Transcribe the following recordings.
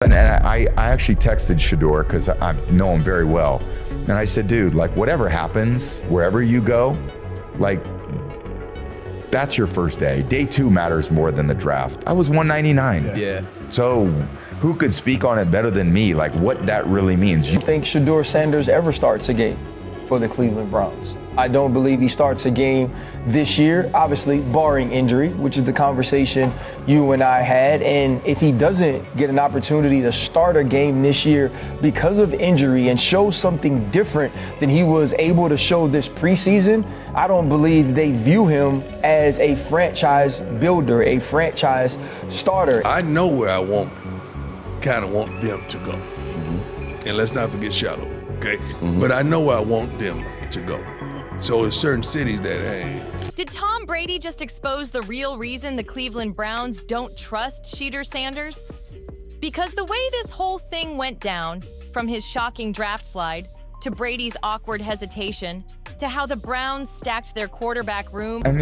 And I actually texted Shedeur because I know him very well. And I said, dude, like whatever happens, wherever you go, like that's your first day. Day 2 matters more than the draft. I was 199. Yeah. So who could speak on it better than me? Like what that really means. You think Shedeur Sanders ever starts a game for the Cleveland Browns? I don't believe he starts a game this year, obviously barring injury, which is the conversation you and I had. And if he doesn't get an opportunity to start a game this year because of injury and show something different than he was able to show this preseason, I don't believe they view him as a franchise builder, a franchise starter. I know where I kind of want them to go. And let's not forget Shallow, okay? But I know where I want them to go. So there's certain cities that, hey. Did Tom Brady just expose the real reason the Cleveland Browns don't trust Shedeur Sanders? Because the way this whole thing went down, from his shocking draft slide, to Brady's awkward hesitation, to how the Browns stacked their quarterback room, And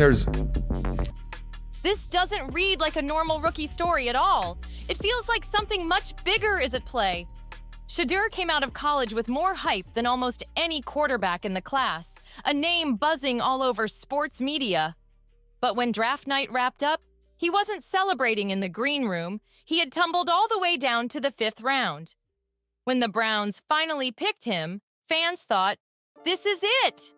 this doesn't read like a normal rookie story at all. It feels like something much bigger is at play. Shedeur came out of college with more hype than almost any quarterback in the class, a name buzzing all over sports media. But when draft night wrapped up, he wasn't celebrating in the green room. He had tumbled all the way down to the 5th round. When the Browns finally picked him, fans thought, this is it!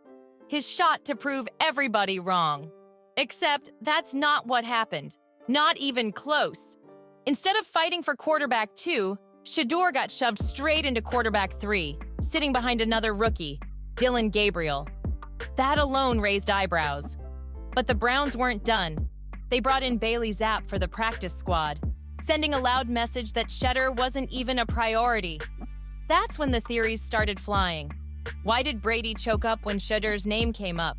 His shot to prove everybody wrong. Except that's not what happened. Not even close. Instead of fighting for quarterback 2, Shedeur got shoved straight into quarterback 3, sitting behind another rookie, Dillon Gabriel. That alone raised eyebrows. But the Browns weren't done. They brought in Bailey Zapp for the practice squad, sending a loud message that Shedeur wasn't even a priority. That's when the theories started flying. Why did Brady choke up when Shedeur's name came up?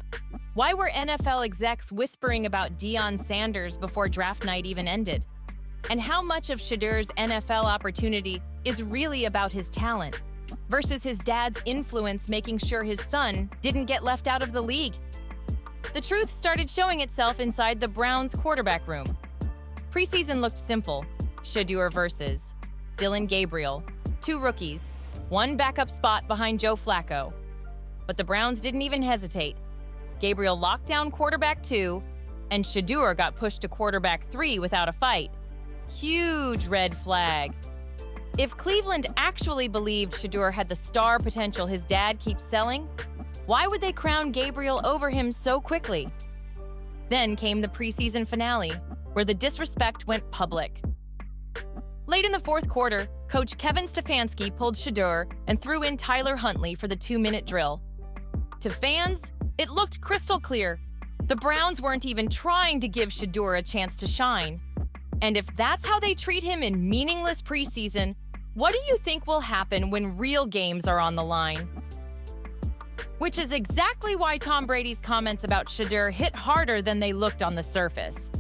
Why were NFL execs whispering about Deion Sanders before draft night even ended? And how much of Shedeur's NFL opportunity is really about his talent versus his dad's influence making sure his son didn't get left out of the league? The truth started showing itself inside the Browns' quarterback room. Preseason looked simple. Shedeur versus Dillon Gabriel, 2 rookies, 1 backup spot behind Joe Flacco. But the Browns didn't even hesitate. Gabriel locked down quarterback 2, and Shedeur got pushed to quarterback 3 without a fight. Huge red flag. If Cleveland actually believed Shedeur had the star potential his dad keeps selling, why would they crown Gabriel over him so quickly? Then came the preseason finale, where the disrespect went public. Late in the 4th quarter, coach Kevin Stefanski pulled Shedeur and threw in Tyler Huntley for the 2-minute drill. To fans, it looked crystal clear. The Browns weren't even trying to give Shedeur a chance to shine. And if that's how they treat him in meaningless preseason, what do you think will happen when real games are on the line? Which is exactly why Tom Brady's comments about Shedeur hit harder than they looked on the surface.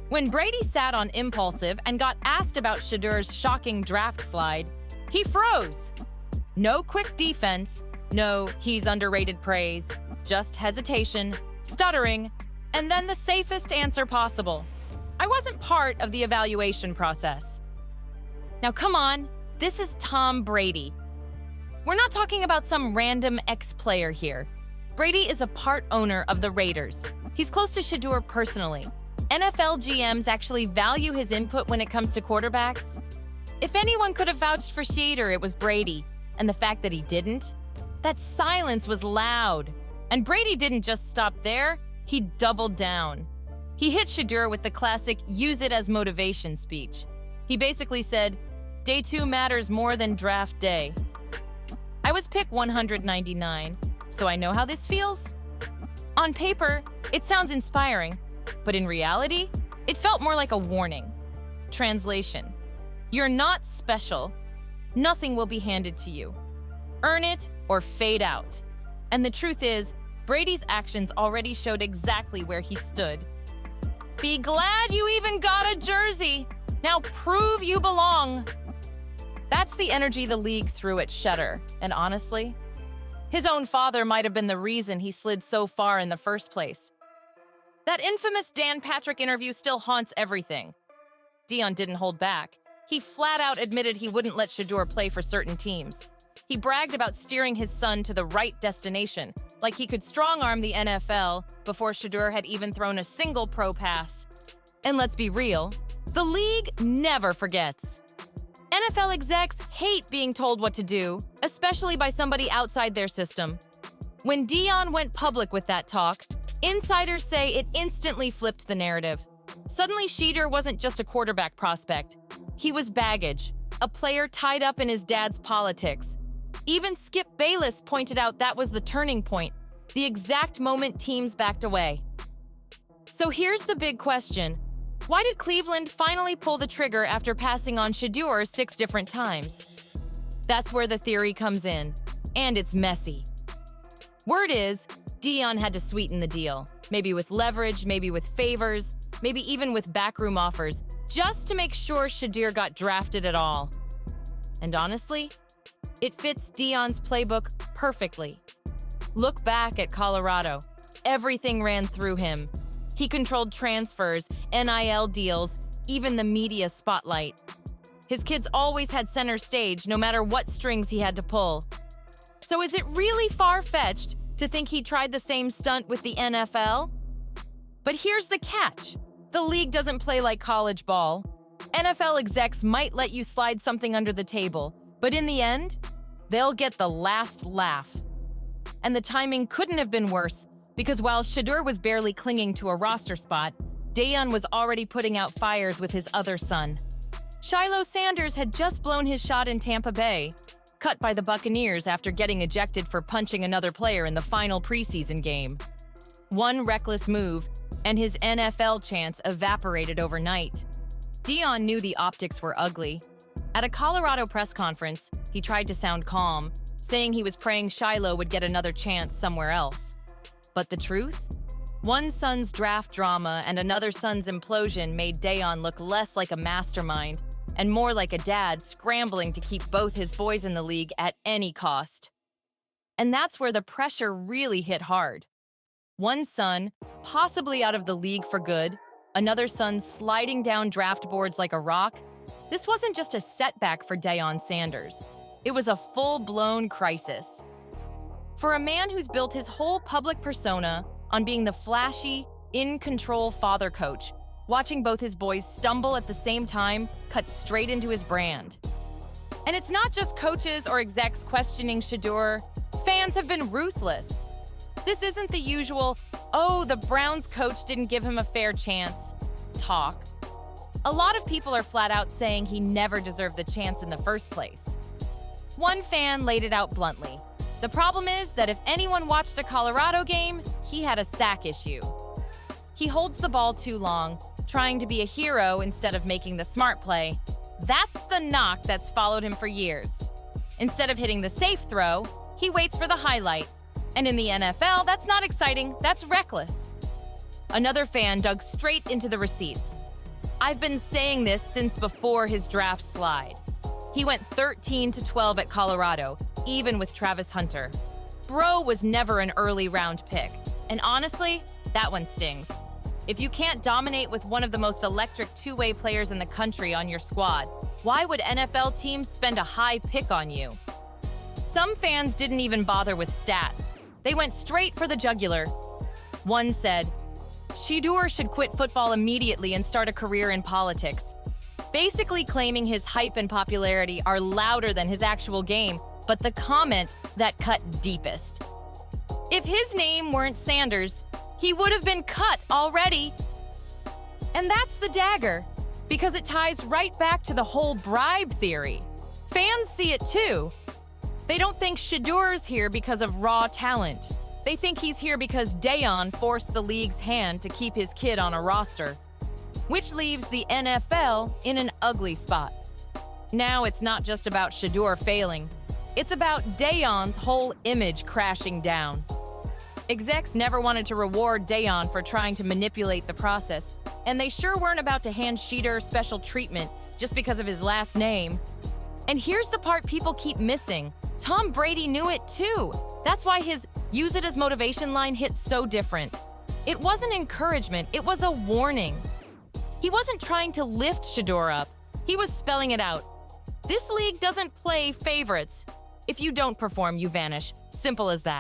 When Brady sat on Impulsive and got asked about Shedeur's shocking draft slide, he froze. No quick defense, no he's underrated praise, just hesitation, stuttering, and then the safest answer possible. I wasn't part of the evaluation process. Now come on, this is Tom Brady. We're not talking about some random ex-player here. Brady is a part owner of the Raiders. He's close to Shedeur personally. NFL GMs actually value his input when it comes to quarterbacks. If anyone could have vouched for Shedeur, it was Brady. And the fact that he didn't? That silence was loud. And Brady didn't just stop there, he doubled down. He hit Shedeur with the classic use it as motivation speech. He basically said, day 2 matters more than draft day. I was pick 199, so I know how this feels. On paper, it sounds inspiring, but in reality, it felt more like a warning. Translation: you're not special. Nothing will be handed to you. Earn it or fade out. And the truth is, Brady's actions already showed exactly where he stood. Be glad you even got a jersey. Now prove you belong. That's the energy the league threw at Shedeur, and honestly, his own father might have been the reason he slid so far in the first place. That infamous Dan Patrick interview still haunts everything. Deion didn't hold back. He flat out admitted he wouldn't let Shedeur play for certain teams. He bragged about steering his son to the right destination, like he could strong-arm the NFL before Shedeur had even thrown a single pro pass. And let's be real, the league never forgets. NFL execs hate being told what to do, especially by somebody outside their system. When Deion went public with that talk, insiders say it instantly flipped the narrative. Suddenly, Shedeur wasn't just a quarterback prospect. He was baggage, a player tied up in his dad's politics. Even Skip Bayless pointed out that was the turning point, the exact moment teams backed away. So here's the big question. Why did Cleveland finally pull the trigger after passing on Shedeur 6 different times? That's where the theory comes in, and it's messy. Word is, Deion had to sweeten the deal, maybe with leverage, maybe with favors, maybe even with backroom offers, just to make sure Shedeur got drafted at all. And honestly, it fits Deion's playbook perfectly. Look back at Colorado. Everything ran through him. He controlled transfers, NIL deals, even the media spotlight. His kids always had center stage, no matter what strings he had to pull. So is it really far-fetched to think he tried the same stunt with the NFL? But here's the catch. The league doesn't play like college ball. NFL execs might let you slide something under the table, but in the end, they'll get the last laugh. And the timing couldn't have been worse, because while Shedeur was barely clinging to a roster spot, Deion was already putting out fires with his other son. Shedeur Sanders had just blown his shot in Tampa Bay, cut by the Buccaneers after getting ejected for punching another player in the final preseason game. One reckless move, and his NFL chance evaporated overnight. Deion knew the optics were ugly. At a Colorado press conference, he tried to sound calm, saying he was praying Shiloh would get another chance somewhere else. But the truth? One son's draft drama and another son's implosion made Deion look less like a mastermind and more like a dad scrambling to keep both his boys in the league at any cost. And that's where the pressure really hit hard. One son, possibly out of the league for good, another son sliding down draft boards like a rock. This wasn't just a setback for Deion Sanders. It was a full-blown crisis. For a man who's built his whole public persona on being the flashy, in-control father coach, watching both his boys stumble at the same time cut straight into his brand. And it's not just coaches or execs questioning Shedeur. Fans have been ruthless. This isn't the usual, "Oh, the Browns coach didn't give him a fair chance" talk. A lot of people are flat out saying he never deserved the chance in the first place. One fan laid it out bluntly. The problem is that if anyone watched a Colorado game, he had a sack issue. He holds the ball too long, trying to be a hero instead of making the smart play. That's the knock that's followed him for years. Instead of hitting the safe throw, he waits for the highlight. And in the NFL, that's not exciting, that's reckless. Another fan dug straight into the receipts. "I've been saying this since before his draft slide. He went 13-12 at Colorado, even with Travis Hunter. Bro was never an early round pick. And honestly, that one stings. If you can't dominate with one of the most electric two-way players in the country on your squad, why would NFL teams spend a high pick on you?" Some fans didn't even bother with stats. They went straight for the jugular. One said, "Shedeur should quit football immediately and start a career in politics," basically claiming his hype and popularity are louder than his actual game, but the comment that cut deepest. If his name weren't Sanders, he would have been cut already. And that's the dagger, because it ties right back to the whole bribe theory. Fans see it too. They don't think Shedeur's here because of raw talent. They think he's here because Deion forced the league's hand to keep his kid on a roster, which leaves the NFL in an ugly spot. Now it's not just about Shedeur failing. It's about Deion's whole image crashing down. Execs never wanted to reward Deion for trying to manipulate the process, and they sure weren't about to hand Shedeur special treatment just because of his last name. And here's the part people keep missing. Tom Brady knew it too. That's why his "use it as motivation" line hit so different. It wasn't encouragement, it was a warning. He wasn't trying to lift Shedeur up. He was spelling it out. This league doesn't play favorites. If you don't perform, you vanish. Simple as that.